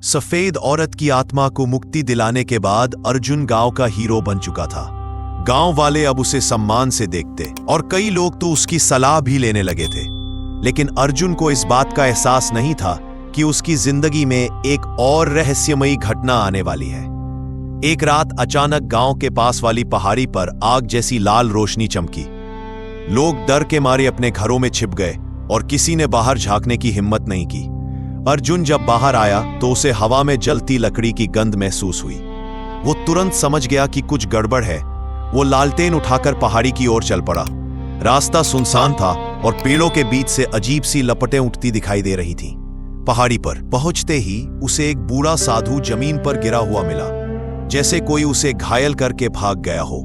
सफेद औरत की आत्मा को मुक्ति दिलाने के बाद अर्जुन गांव का हीरो बन चुका था। गांव वाले अब उसे सम्मान से देखते और कई लोग तो उसकी सलाह भी लेने लगे थे। लेकिन अर्जुन को इस बात का एहसास नहीं था कि उसकी जिंदगी में एक और रहस्यमयी घटना आने वाली है। एक रात अचानक गांव के पास वाली पहाड़ी पर आग जैसी लाल रोशनी चमकी। लोग डर के मारे अपने घरों में छिप गए और किसी ने बाहर झांकने की हिम्मत नहीं की। अर्जुन जब बाहर आया तो उसे हवा में जलती लकड़ी की गंध महसूस हुई। वो तुरंत समझ गया कि कुछ गड़बड़ है। वो लालटेन उठाकर पहाड़ी की ओर चल पड़ा। रास्ता सुनसान था और पेड़ों के बीच से अजीब सी लपटें उठती दिखाई दे रही थीं। पहाड़ी पर पहुंचते ही उसे एक बूढ़ा साधु जमीन पर गिरा हुआ मिला, जैसे कोई उसे घायल करके भाग गया हो।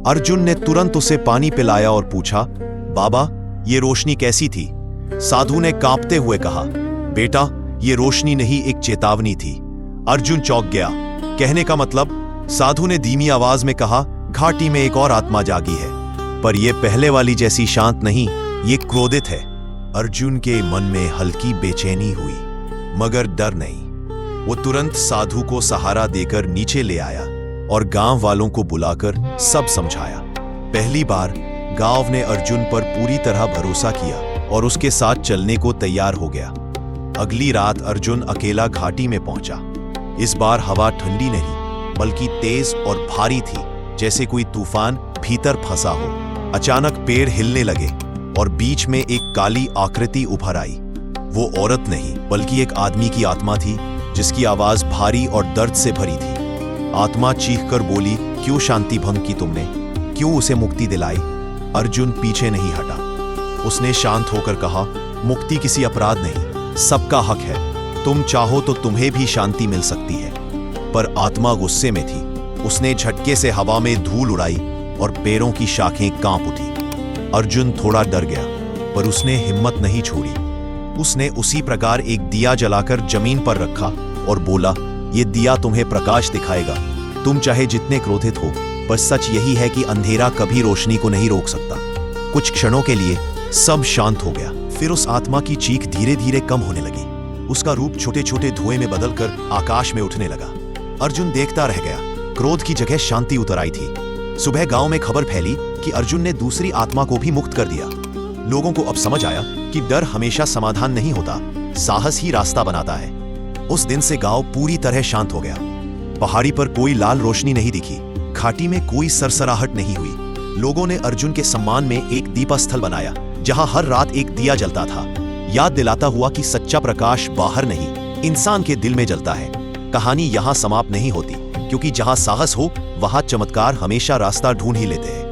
अर्जुन ने तुरंत उसे पानी पिलाया और पूछा, बाबा, ये रोशनी कैसी थी? साधु ने कांपते हुए कहा, बेटा, ये रोशनी नहीं, एक चेतावनी थी। अर्जुन चौंक गया। कहने का मतलब? साधु ने धीमी आवाज में कहा, घाटी में एक और आत्मा जागी है, पर यह पहले वाली जैसी शांत नहीं, ये क्रोधित है। अर्जुन के मन में हल्की बेचैनी हुई, मगर डर नहीं। वो तुरंत साधु को सहारा देकर नीचे ले आया और गांव वालों को बुलाकर सब समझाया। पहली बार गांव ने अर्जुन पर पूरी तरह भरोसा किया और उसके साथ चलने को तैयार हो गया। अगली रात अर्जुन अकेला घाटी में पहुंचा। इस बार हवा ठंडी नहीं, बल्कि तेज और भारी थी, जैसे कोई तूफान भीतर फंसा हो। अचानक पेड़ हिलने लगे और बीच में एक काली आकृति उभर आई। वो औरत नहीं, बल्कि एक आदमी की आत्मा थी, जिसकी आवाज भारी और दर्द से भरी थी। आत्मा चीखकर बोली, क्यों शांति भंग की तुमने? क्यों उसे मुक्ति दिलाई? अर्जुन पीछे नहीं हटा। उसने शांत होकर कहा, मुक्ति किसी अपराध नहीं, सबका हक है। तुम चाहो तो तुम्हें भी शांति मिल सकती है। पर आत्मा गुस्से में थी। उसने झटके से हवा में धूल उड़ाई और पेड़ों की शाखें कांप उठी। अर्जुन थोड़ा डर गया, पर उसने हिम्मत नहीं छोड़ी। उसने उसी प्रकार एक दिया जलाकर जमीन पर रखा और बोला, ये दिया तुम्हें प्रकाश दिखाएगा। तुम चाहे जितने क्रोधित हो, पर सच यही है कि अंधेरा कभी रोशनी को नहीं रोक सकता। कुछ क्षणों के लिए सब शांत हो गया। फिर उस आत्मा की चीख धीरे धीरे कम होने लगी। उसका रूप छोटे छोटे धुएं में बदलकर आकाश में उठने लगा। अर्जुन देखता रह गया। क्रोध की जगह शांति उतर आई थी। सुबह गांव में खबर फैली कि अर्जुन ने दूसरी आत्मा को भी मुक्त कर दिया। लोगों को अब समझ आया कि डर हमेशा समाधान नहीं होता, साहस ही रास्ता बनाता है। उस दिन से गांव पूरी तरह शांत हो गया। पहाड़ी पर कोई लाल रोशनी नहीं दिखी, घाटी में कोई सरसराहट नहीं हुई। लोगों ने अर्जुन के सम्मान में एक दीपस्थल बनाया, जहां हर रात एक दिया जलता था, याद दिलाता हुआ कि सच्चा प्रकाश बाहर नहीं, इंसान के दिल में जलता है। कहानी यहां समाप्त नहीं होती, क्योंकि जहां साहस हो, वहां चमत्कार हमेशा रास्ता ढूंढ ही लेते हैं।